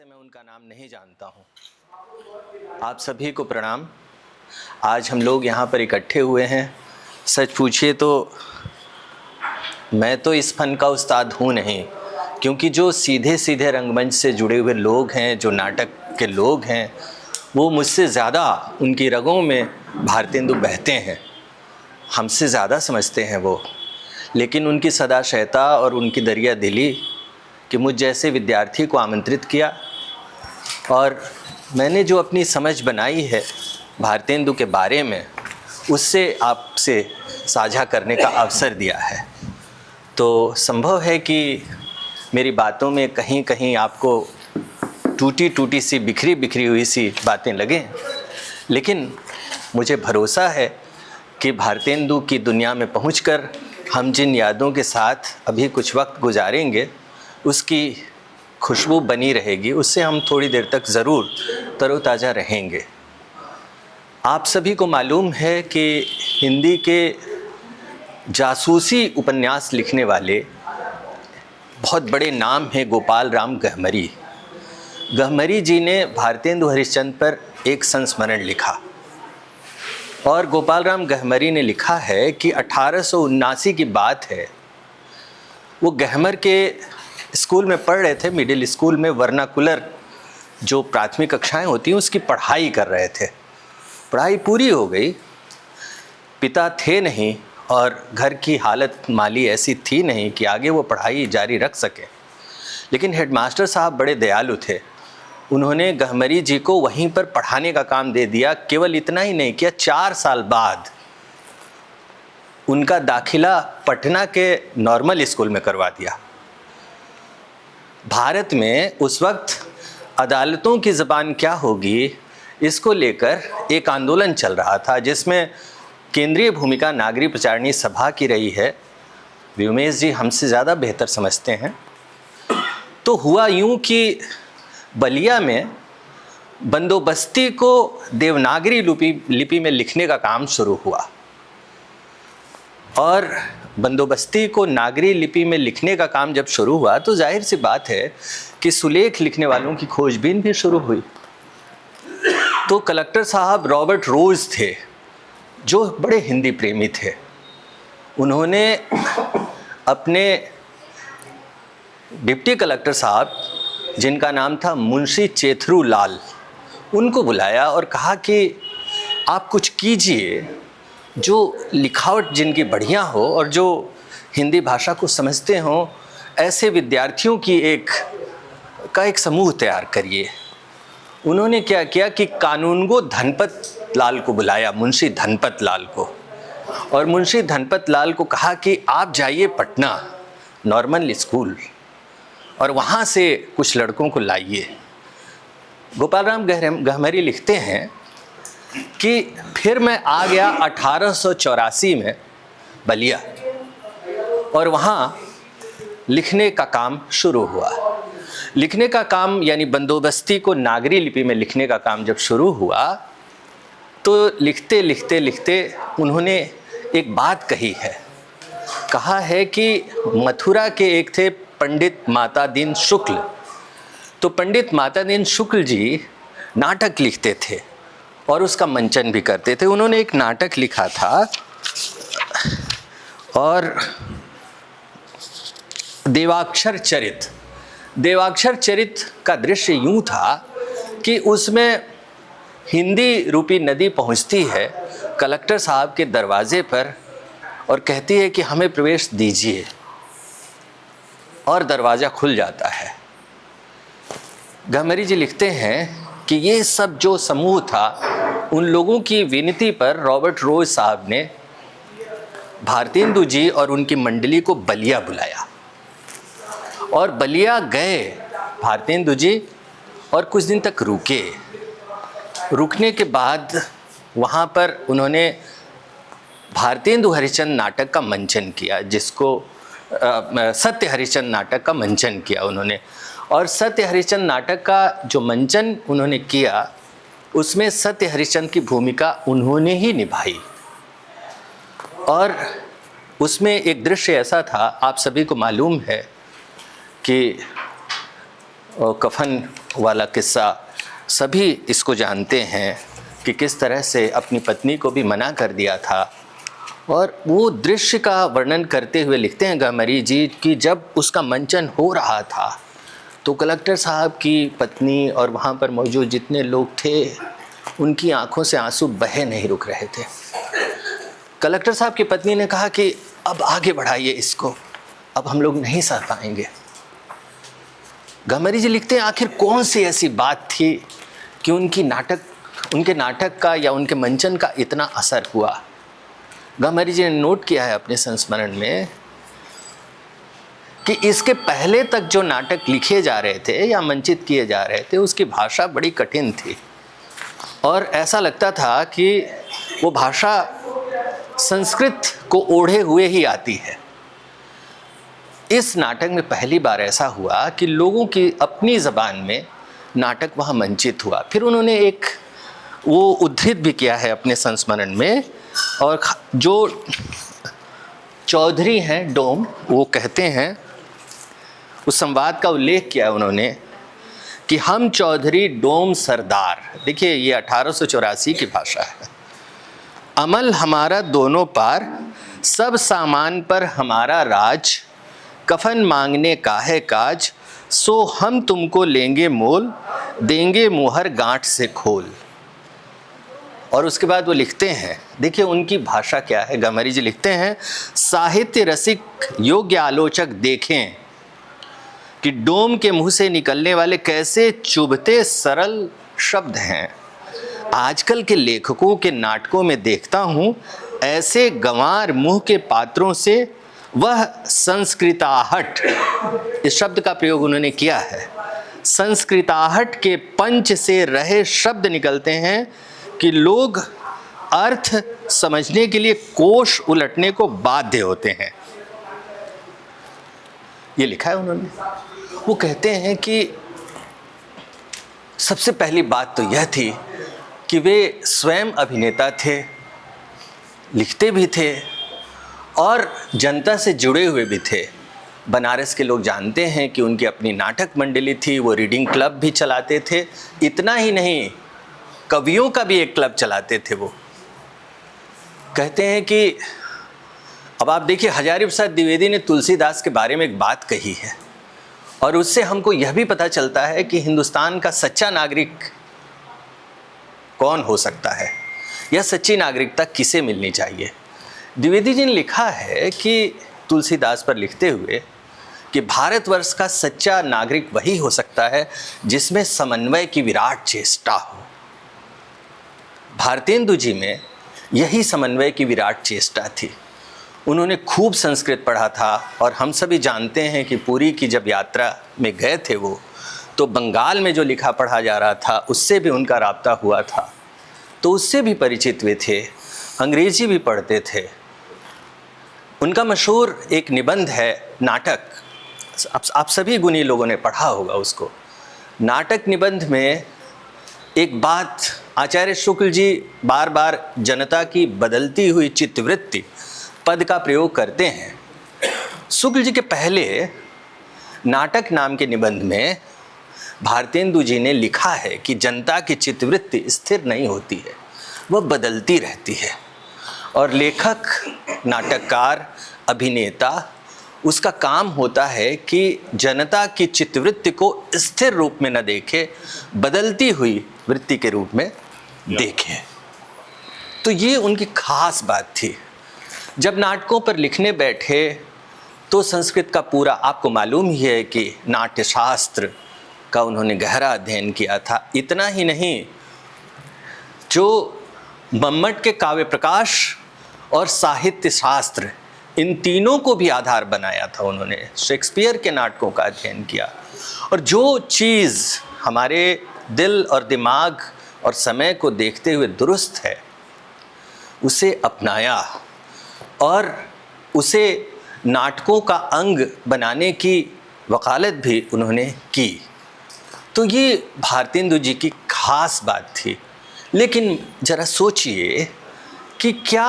से मैं उनका नाम नहीं जानता हूँ। आप सभी को प्रणाम। आज हम लोग यहाँ पर इकट्ठे हुए हैं। सच पूछिए तो मैं तो इस फन का उस्ताद हूँ नहीं, क्योंकि जो सीधे सीधे रंगमंच से जुड़े हुए लोग हैं, जो नाटक के लोग हैं, वो मुझसे ज़्यादा उनकी रगों में भारतेंदु बहते हैं, हमसे ज़्यादा समझते हैं वो। लेकिन उनकी सदाशयता और उनकी दरिया दिली कि मुझ जैसे विद्यार्थी को आमंत्रित किया और मैंने जो अपनी समझ बनाई है भारतेंदु के बारे में, उससे आपसे साझा करने का अवसर दिया है। तो संभव है कि मेरी बातों में कहीं कहीं आपको टूटी टूटी सी, बिखरी बिखरी हुई सी बातें लगें, लेकिन मुझे भरोसा है कि भारतेंदु की दुनिया में पहुंचकर हम जिन यादों के साथ अभी कुछ वक्त गुजारेंगे, उसकी खुशबू बनी रहेगी, उससे हम थोड़ी देर तक ज़रूर तरोताज़ा रहेंगे। आप सभी को मालूम है कि हिंदी के जासूसी उपन्यास लिखने वाले बहुत बड़े नाम हैं गोपाल राम गहमरी। गहमरी जी ने भारतेंदु हरिश्चंद्र पर एक संस्मरण लिखा और गोपाल राम गहमरी ने लिखा है कि 1879 की बात है। वो गहमर के स्कूल में पढ़ रहे थे, मिडिल स्कूल में वर्नाकुलर जो प्राथमिक कक्षाएं होती हैं उसकी पढ़ाई कर रहे थे। पढ़ाई पूरी हो गई, पिता थे नहीं और घर की हालत माली ऐसी थी नहीं कि आगे वो पढ़ाई जारी रख सके। लेकिन हेडमास्टर साहब बड़े दयालु थे, उन्होंने गहमरी जी को वहीं पर पढ़ाने का काम दे दिया। केवल इतना ही नहीं किया, 4 साल बाद उनका दाखिला पटना के नॉर्मल स्कूल में करवा दिया। भारत में उस वक्त अदालतों की ज़बान क्या होगी, इसको लेकर एक आंदोलन चल रहा था, जिसमें केंद्रीय भूमिका नागरिक प्रचारणी सभा की रही है। व्योमेश जी हमसे ज़्यादा बेहतर समझते हैं। तो हुआ यूं कि बलिया में बंदोबस्ती को देवनागरी लिपि में लिखने का काम शुरू हुआ और बंदोबस्ती को नागरी लिपि में लिखने का काम जब शुरू हुआ तो जाहिर सी बात है कि सुलेख लिखने वालों की खोजबीन भी शुरू हुई। तो कलेक्टर साहब रॉबर्ट रोज थे, जो बड़े हिंदी प्रेमी थे। उन्होंने अपने डिप्टी कलेक्टर साहब, जिनका नाम था मुंशी चेथरू लाल, उनको बुलाया और कहा कि आप कुछ कीजिए जो लिखावट जिनकी बढ़िया हो और जो हिंदी भाषा को समझते हों, ऐसे विद्यार्थियों की एक समूह तैयार करिए। उन्होंने क्या किया कि कानूनगो धनपत लाल को बुलाया, मुंशी धनपत लाल को, और मुंशी धनपत लाल को कहा कि आप जाइए पटना नॉर्मल स्कूल और वहाँ से कुछ लड़कों को लाइए। गोपाल राम गहमरी लिखते हैं कि फिर मैं आ गया 1884 में बलिया और वहाँ लिखने का काम शुरू हुआ। लिखने का काम यानी बंदोबस्ती को नागरी लिपि में लिखने का काम जब शुरू हुआ तो लिखते लिखते लिखते उन्होंने एक बात कही है। कहा है कि मथुरा के एक थे पंडित माता दीन शुक्ल। तो पंडित माता दीन शुक्ल जी नाटक लिखते थे और उसका मंचन भी करते थे। उन्होंने एक नाटक लिखा था और देवाक्षर चरित का दृश्य यूं था कि उसमें हिंदी रूपी नदी पहुंचती है कलेक्टर साहब के दरवाजे पर और कहती है कि हमें प्रवेश दीजिए, और दरवाज़ा खुल जाता है। गहमरी जी लिखते हैं कि ये सब जो समूह था, उन लोगों की विनती पर रॉबर्ट रोज साहब ने भारतेंदु जी और उनकी मंडली को बलिया बुलाया और बलिया गए भारतेंदु जी और कुछ दिन तक रुके। रुकने के बाद वहाँ पर उन्होंने भारतेंदु हरिश्चंद्र नाटक का मंचन किया, जिसको सत्य हरिश्चंद्र नाटक का मंचन किया उन्होंने। और सत्य हरिश्चंद्र नाटक का जो मंचन उन्होंने किया, उसमें सत्य हरिश्चंद्र की भूमिका उन्होंने ही निभाई। और उसमें एक दृश्य ऐसा था, आप सभी को मालूम है कि कफन वाला किस्सा सभी इसको जानते हैं कि किस तरह से अपनी पत्नी को भी मना कर दिया था। और वो दृश्य का वर्णन करते हुए लिखते हैं गहमरी जी कि जब उसका मंचन हो रहा था तो कलेक्टर साहब की पत्नी और वहाँ पर मौजूद जितने लोग थे उनकी आंखों से आंसू बहे नहीं रुक रहे थे। कलेक्टर साहब की पत्नी ने कहा कि अब आगे बढ़ाइए इसको, अब हम लोग नहीं सह पाएंगे। गहमरी जी लिखते हैं आखिर कौन सी ऐसी बात थी कि उनके नाटक का या उनके मंचन का इतना असर हुआ। गहमरी जी ने नोट किया है अपने संस्मरण में कि इसके पहले तक जो नाटक लिखे जा रहे थे या मंचित किए जा रहे थे उसकी भाषा बड़ी कठिन थी और ऐसा लगता था कि वो भाषा संस्कृत को ओढ़े हुए ही आती है। इस नाटक में पहली बार ऐसा हुआ कि लोगों की अपनी ज़बान में नाटक वहाँ मंचित हुआ। फिर उन्होंने एक वो उद्धृत भी किया है अपने संस्मरण में, और जो चौधरी हैं डोम, वो कहते हैं, उस संवाद का उल्लेख किया है उन्होंने कि हम चौधरी डोम सरदार, देखिए ये 1884 की भाषा है, अमल हमारा दोनों पार, सब सामान पर हमारा राज, कफन मांगने का है काज, सो हम तुमको लेंगे मोल, देंगे मुहर गांठ से खोल। और उसके बाद वो लिखते हैं, देखिए उनकी भाषा क्या है। गहमरी जी लिखते हैं, साहित्य रसिक योग्य आलोचक देखें कि डोम के मुंह से निकलने वाले कैसे चुभते सरल शब्द हैं। आजकल के लेखकों के नाटकों में देखता हूँ ऐसे गंवार मुंह के पात्रों से वह संस्कृताहट, इस शब्द का प्रयोग उन्होंने किया है, संस्कृताहट के पंच से रहे शब्द निकलते हैं कि लोग अर्थ समझने के लिए कोश उलटने को बाध्य होते हैं। ये लिखा है उन्होंने। वो कहते हैं कि सबसे पहली बात तो यह थी कि वे स्वयं अभिनेता थे, लिखते भी थे और जनता से जुड़े हुए भी थे। बनारस के लोग जानते हैं कि उनकी अपनी नाटक मंडली थी, वो रीडिंग क्लब भी चलाते थे। इतना ही नहीं, कवियों का भी एक क्लब चलाते थे। वो कहते हैं कि अब आप देखिए, हजारी प्रसाद द्विवेदी ने तुलसीदास के बारे में एक बात कही है और उससे हमको यह भी पता चलता है कि हिंदुस्तान का सच्चा नागरिक कौन हो सकता है या सच्ची नागरिकता किसे मिलनी चाहिए। द्विवेदी जी ने लिखा है कि तुलसीदास पर लिखते हुए कि भारतवर्ष का सच्चा नागरिक वही हो सकता है जिसमें समन्वय की विराट चेष्टा हो। भारतेंदु जी में यही समन्वय की विराट चेष्टा थी। उन्होंने खूब संस्कृत पढ़ा था और हम सभी जानते हैं कि पुरी की जब यात्रा में गए थे वो, तो बंगाल में जो लिखा पढ़ा जा रहा था उससे भी उनका राब्ता हुआ था, तो उससे भी परिचित वे थे। अंग्रेजी भी पढ़ते थे। उनका मशहूर एक निबंध है नाटक, आप सभी गुणी लोगों ने पढ़ा होगा उसको। नाटक निबंध में एक बात आचार्य शुक्ल जी बार बार जनता की बदलती हुई चित्तवृत्ति पद का प्रयोग करते हैं। शुक्ल जी के पहले नाटक नाम के निबंध में भारतेंदु जी ने लिखा है कि जनता की चित्तवृत्ति स्थिर नहीं होती है, वह बदलती रहती है और लेखक, नाटककार, अभिनेता, उसका काम होता है कि जनता की चित्तवृत्ति को स्थिर रूप में न देखे, बदलती हुई वृत्ति के रूप में देखे। तो ये उनकी खास बात थी। जब नाटकों पर लिखने बैठे तो संस्कृत का पूरा, आपको मालूम ही है कि नाट्यशास्त्र का उन्होंने गहरा अध्ययन किया था। इतना ही नहीं, जो मम्मट के काव्य प्रकाश और साहित्य शास्त्र, इन तीनों को भी आधार बनाया था उन्होंने। शेक्सपियर के नाटकों का अध्ययन किया और जो चीज़ हमारे दिल और दिमाग और समय को देखते हुए दुरुस्त है उसे अपनाया और उसे नाटकों का अंग बनाने की वकालत भी उन्होंने की। तो ये भारतेंदु जी की खास बात थी। लेकिन ज़रा सोचिए कि क्या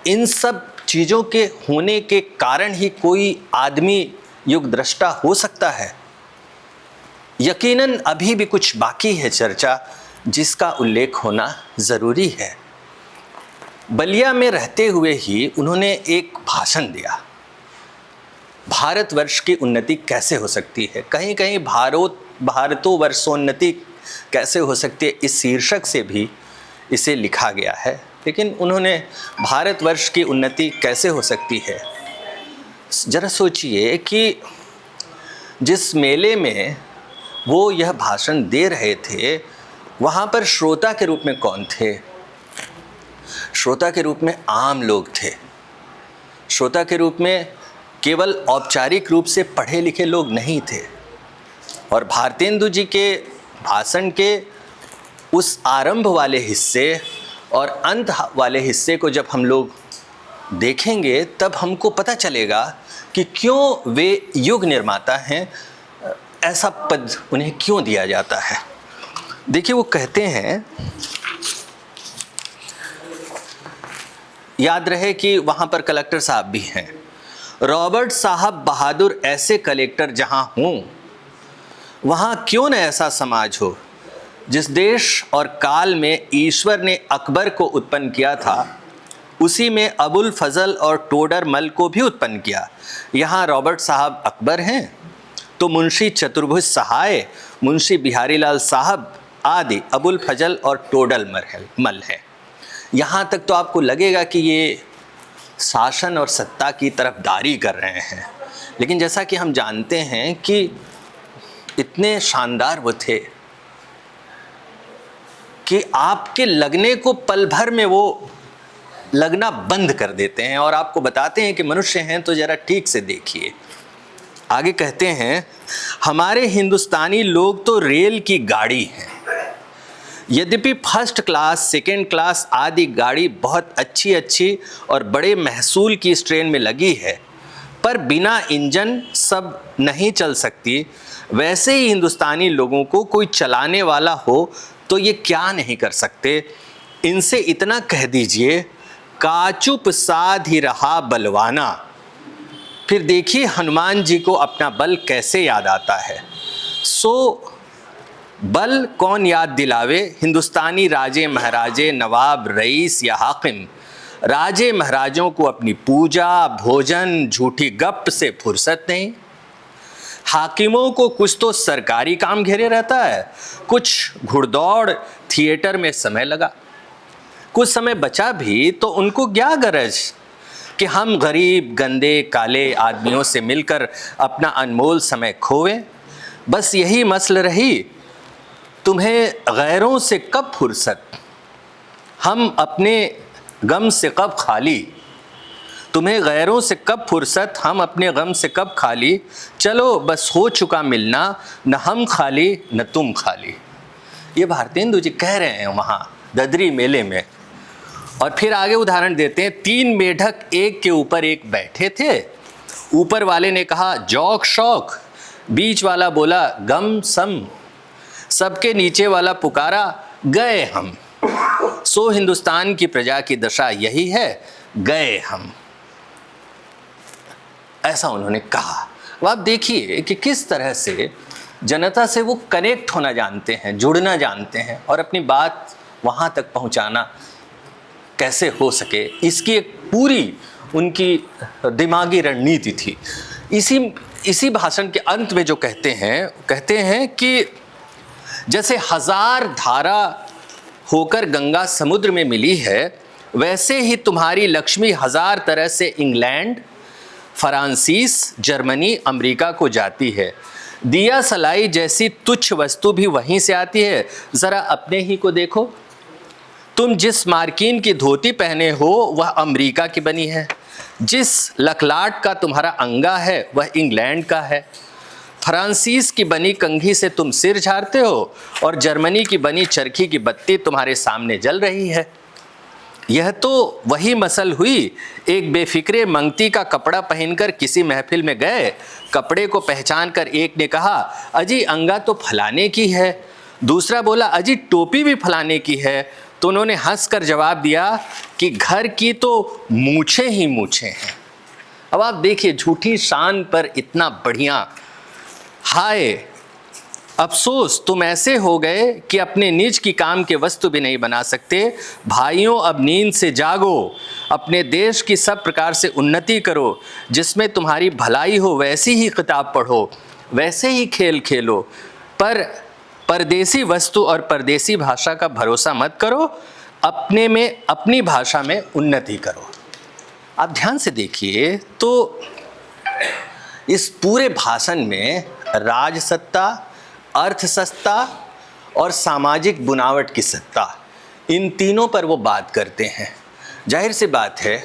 इन सब चीज़ों के होने के कारण ही कोई आदमी युग दृष्टा हो सकता है? यकीनन अभी भी कुछ बाकी है चर्चा जिसका उल्लेख होना ज़रूरी है। बलिया में रहते हुए ही उन्होंने एक भाषण दिया, भारतवर्ष की उन्नति कैसे हो सकती है, कहीं कहीं भारतोवर्षोन्नति कैसे हो सकती है, इस शीर्षक से भी इसे लिखा गया है। लेकिन उन्होंने भारतवर्ष की उन्नति कैसे हो सकती है, जरा सोचिए कि जिस मेले में वो यह भाषण दे रहे थे वहाँ पर श्रोता के रूप में कौन थे? श्रोता के रूप में आम लोग थे। श्रोता के रूप में केवल औपचारिक रूप से पढ़े लिखे लोग नहीं थे। और भारतेंदु जी के भाषण के उस आरंभ वाले हिस्से और अंत वाले हिस्से को जब हम लोग देखेंगे तब हमको पता चलेगा कि क्यों वे युग निर्माता हैं, ऐसा पद उन्हें क्यों दिया जाता है। देखिए वो कहते हैं, याद रहे कि वहाँ पर कलेक्टर साहब भी हैं, रॉबर्ट साहब बहादुर ऐसे कलेक्टर जहाँ हों वहाँ क्यों न ऐसा समाज हो। जिस देश और काल में ईश्वर ने अकबर को उत्पन्न किया था उसी में अबुल फजल और टोडर मल को भी उत्पन्न किया। यहाँ रॉबर्ट साहब अकबर हैं तो मुंशी चतुर्भुज सहाय, मुंशी बिहारी लाल साहब आदि अबुल फजल और टोडर मल है। यहाँ तक तो आपको लगेगा कि ये शासन और सत्ता की तरफदारी कर रहे हैं, लेकिन जैसा कि हम जानते हैं कि इतने शानदार वो थे कि आपके लगने को पल भर में वो लगना बंद कर देते हैं और आपको बताते हैं कि मनुष्य हैं तो जरा ठीक से देखिए। आगे कहते हैं, हमारे हिंदुस्तानी लोग तो रेल की गाड़ी हैं। यद्यपि फर्स्ट क्लास, सेकेंड क्लास आदि गाड़ी बहुत अच्छी और बड़े महसूल की इस ट्रेन में लगी है, पर बिना इंजन सब नहीं चल सकती। वैसे ही हिंदुस्तानी लोगों को कोई चलाने वाला हो तो ये क्या नहीं कर सकते। इनसे इतना कह दीजिए, काचुप साध ही रहा बलवाना। फिर देखिए हनुमान जी को अपना बल कैसे याद आता है। सो बल कौन याद दिलावे, हिंदुस्तानी राजे महाराजे नवाब रईस या हाकिम। राजे महाराजों को अपनी पूजा भोजन झूठी गप से फुर्सत नहीं। हाकिमों को कुछ तो सरकारी काम घेरे रहता है, कुछ घुड़दौड़ थिएटर में समय लगा। कुछ समय बचा भी तो उनको क्या गरज कि हम गरीब गंदे काले आदमियों से मिलकर अपना अनमोल समय खोवें। बस यही मसल रही, तुम्हें गैरों से कब फुर्सत, हम अपने गम से कब खाली। तुम्हें गैरों से कब फुर्सत, हम अपने गम से कब खाली। चलो बस हो चुका मिलना, न हम खाली न तुम खाली। ये भारतेंदु जी कह रहे हैं वहाँ ददरी मेले में। और फिर आगे उदाहरण देते हैं, 3 मेढक एक के ऊपर एक बैठे थे। ऊपर वाले ने कहा जौक शौक, बीच वाला बोला गम सम, सबके नीचे वाला पुकारा गए हम। सो हिंदुस्तान की प्रजा की दशा यही है, गए हम। ऐसा उन्होंने कहा। अब आप देखिए कि किस तरह से जनता से वो कनेक्ट होना जानते हैं, जुड़ना जानते हैं और अपनी बात वहाँ तक पहुँचाना कैसे हो सके, इसकी एक पूरी उनकी दिमागी रणनीति थी। इसी भाषण के अंत में जो कहते हैं कि जैसे 1000 धारा होकर गंगा समुद्र में मिली है, वैसे ही तुम्हारी लक्ष्मी 1000 तरह से इंग्लैंड, फ्रांसीस, जर्मनी, अमेरिका को जाती है। दिया सलाई जैसी तुच्छ वस्तु भी वहीं से आती है। ज़रा अपने ही को देखो, तुम जिस मार्किन की धोती पहने हो वह अमेरिका की बनी है, जिस लखलाट का तुम्हारा अंगा है वह इंग्लैंड का है, फ्रांसीस की बनी कंघी से तुम सिर झाड़ते हो और जर्मनी की बनी चरखी की बत्ती तुम्हारे सामने जल रही है। यह तो वही मसल हुई, एक बेफिक्रे मंगती का कपड़ा पहनकर किसी महफिल में गए, कपड़े को पहचान कर एक ने कहा अजी अंगा तो फलाने की है, दूसरा बोला अजी टोपी भी फलाने की है, तो उन्होंने हंसकर जवाब दिया कि घर की तो मूछें ही मूछें हैं। अब आप देखिए झूठी शान पर इतना बढ़िया, हाय अफसोस तुम ऐसे हो गए कि अपने निज की काम के वस्तु भी नहीं बना सकते। भाइयों, अब नींद से जागो, अपने देश की सब प्रकार से उन्नति करो, जिसमें तुम्हारी भलाई हो वैसी ही किताब पढ़ो, वैसे ही खेल खेलो, पर परदेसी वस्तु और परदेसी भाषा का भरोसा मत करो, अपने में अपनी भाषा में उन्नति करो। आप ध्यान से देखिए तो इस पूरे भाषण में राजसत्ता, अर्थसत्ता और सामाजिक बुनावट की सत्ता, इन तीनों पर वो बात करते हैं। जाहिर सी बात है,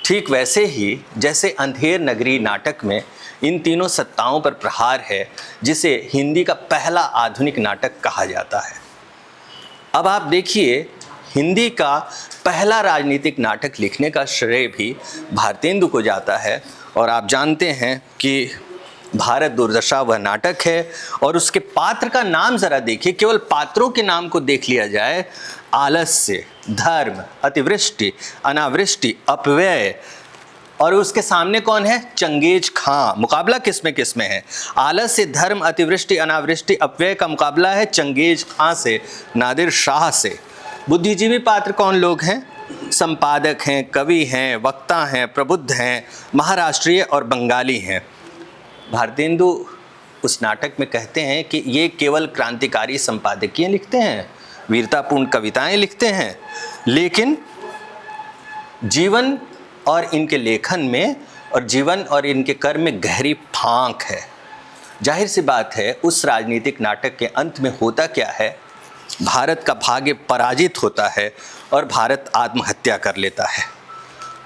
ठीक वैसे ही जैसे अंधेर नगरी नाटक में इन तीनों सत्ताओं पर प्रहार है, जिसे हिंदी का पहला आधुनिक नाटक कहा जाता है। अब आप देखिए, हिंदी का पहला राजनीतिक नाटक लिखने का श्रेय भी भारतेंदु को जाता है। और आप जानते हैं कि भारत दुर्दशा वह नाटक है, और उसके पात्र का नाम ज़रा देखिए, केवल पात्रों के नाम को देख लिया जाए, आलस्य, धर्म, अतिवृष्टि, अनावृष्टि, अपव्यय, और उसके सामने कौन है? चंगेज खां। मुकाबला किसमें है? आलस्य, धर्म, अतिवृष्टि, अनावृष्टि, अपव्यय का मुकाबला है चंगेज खां से, नादिर शाह से। बुद्धिजीवी पात्र कौन लोग हैं? संपादक हैं, कवि हैं, वक्ता हैं, प्रबुद्ध हैं, महाराष्ट्रीय और बंगाली हैं। भारतेंदु उस नाटक में कहते हैं कि ये केवल क्रांतिकारी संपादकीय लिखते हैं, वीरतापूर्ण कविताएं लिखते हैं, लेकिन जीवन और इनके लेखन में और जीवन और इनके कर्म में गहरी फांक है। जाहिर सी बात है, उस राजनीतिक नाटक के अंत में होता क्या है? भारत का भाग्य पराजित होता है और भारत आत्महत्या कर लेता है।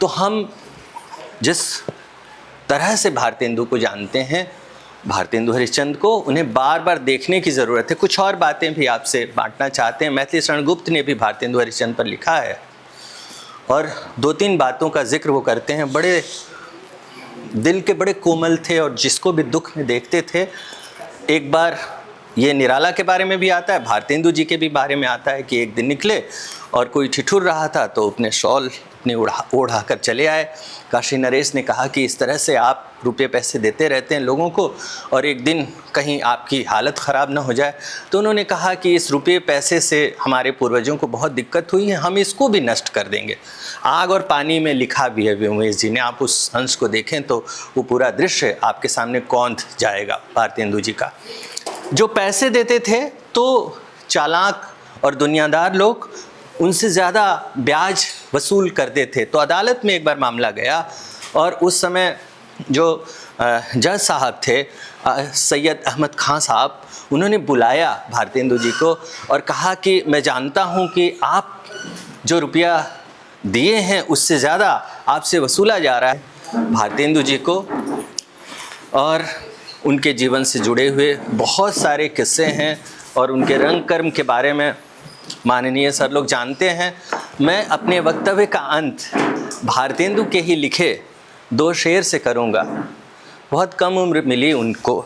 तो हम जिस तरह से भारतेंदु को जानते हैं, भारतेंदु हरिश्चंद्र को, उन्हें बार बार देखने की ज़रूरत है। कुछ और बातें भी आपसे बांटना चाहते हैं। मैथिली शरण गुप्त ने भी भारतेंदु हरिश्चंद्र पर लिखा है, और 2-3 बातों का जिक्र वो करते हैं। बड़े दिल के बड़े कोमल थे और जिसको भी दुख में देखते थे। एक बार ये निराला के बारे में भी आता है, भारतेंदु जी के भी बारे में आता है कि एक दिन निकले और कोई ठिठुर रहा था तो अपने शॉल अपने ओढ़ा कर चले आए। काशी नरेश ने कहा कि इस तरह से आप रुपये पैसे देते रहते हैं लोगों को, और एक दिन कहीं आपकी हालत ख़राब ना हो जाए। तो उन्होंने कहा कि इस रुपये पैसे से हमारे पूर्वजों को बहुत दिक्कत हुई है, हम इसको भी नष्ट कर देंगे। आग और पानी में लिखा भी है व्योमेश जी ने, आप उस अंश को देखें तो वो पूरा दृश्य आपके सामने कौंध जाएगा भारतेंदु जी का। जो पैसे देते थे तो चालाक और दुनियादार लोग उनसे ज़्यादा ब्याज वसूल करते थे। तो अदालत में एक बार मामला गया, और उस समय जो जज साहब थे सैयद अहमद खां साहब, उन्होंने बुलाया भारतेंदु जी को और कहा कि मैं जानता हूं कि आप जो रुपया दिए हैं उससे ज़्यादा आपसे वसूला जा रहा है। भारतेंदु जी को और उनके जीवन से जुड़े हुए बहुत सारे किस्से हैं, और उनके रंग कर्म के बारे में माननीय सर लोग जानते हैं। मैं अपने वक्तव्य का अंत भारतेंदु के ही लिखे 2 शेर से करूँगा। बहुत कम उम्र मिली उनको,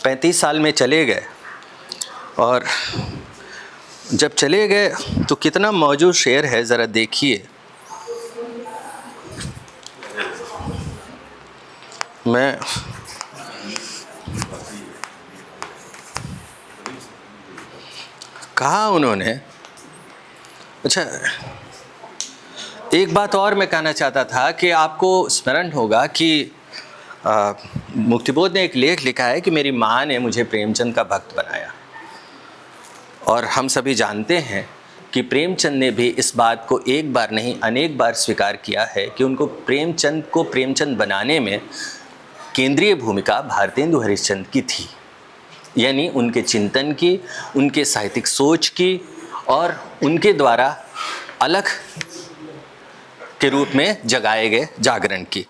35 साल में चले गए, और जब चले गए तो कितना मौजूद शेर है, ज़रा देखिए। मैं कहा उन्होंने, अच्छा एक बात और मैं कहना चाहता था कि आपको स्मरण होगा कि मुक्तिबोध ने एक लेख लिखा है कि मेरी माँ ने मुझे प्रेमचंद का भक्त बनाया, और हम सभी जानते हैं कि प्रेमचंद ने भी इस बात को एक बार नहीं अनेक बार स्वीकार किया है कि उनको प्रेमचंद बनाने में केंद्रीय भूमिका भारतेंदु हरिश्चंद्र की थी, यानी उनके चिंतन की, उनके साहित्यिक सोच की, और उनके द्वारा अलख के रूप में जगाए गए जागरण की।